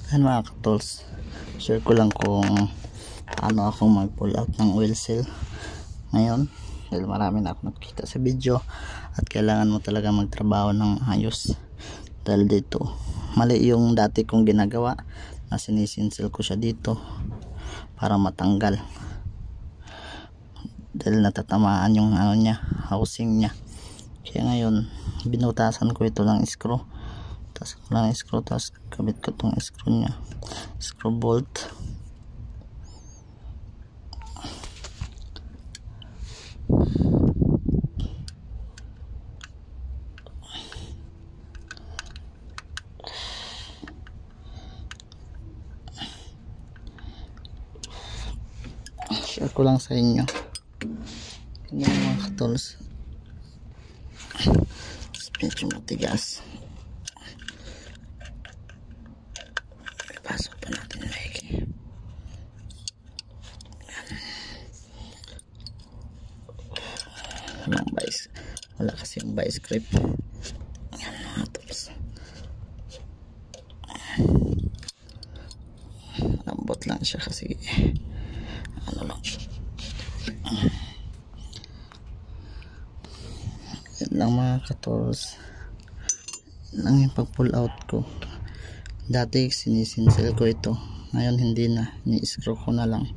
Ayan mga katools, share ko lang kung paano ako mag pull out ng oil seal ngayon, dahil marami na ako nakita sa video at kailangan mo talaga magtrabaho ng ayos. Dahil dito mali yung dati kong ginagawa na sinisinsil ko siya dito para matanggal, dahil natatamaan yung ano niya, housing niya. Kaya ngayon binutasan ko ito ng screw, tapos kabit ko tong screw niya, screw bolt. Share ko lang sa inyo. Ganyan mga katools, medyo matigas. Pasok pa natin lagi. Wala kasi yung vice grip. Yan mga katools, lambot lang siya kasi ano lang. Yan lang mga katools, lang yung pag pull out ko. Dati sinisinsil ko ito, ngayon hindi na, ni-screw ko na lang.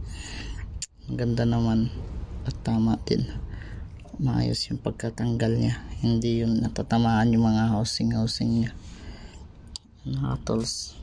Ang ganda naman at tama din, maayos yung pagkatanggal niya, hindi yung natatamaan yung mga housing niya mga katools.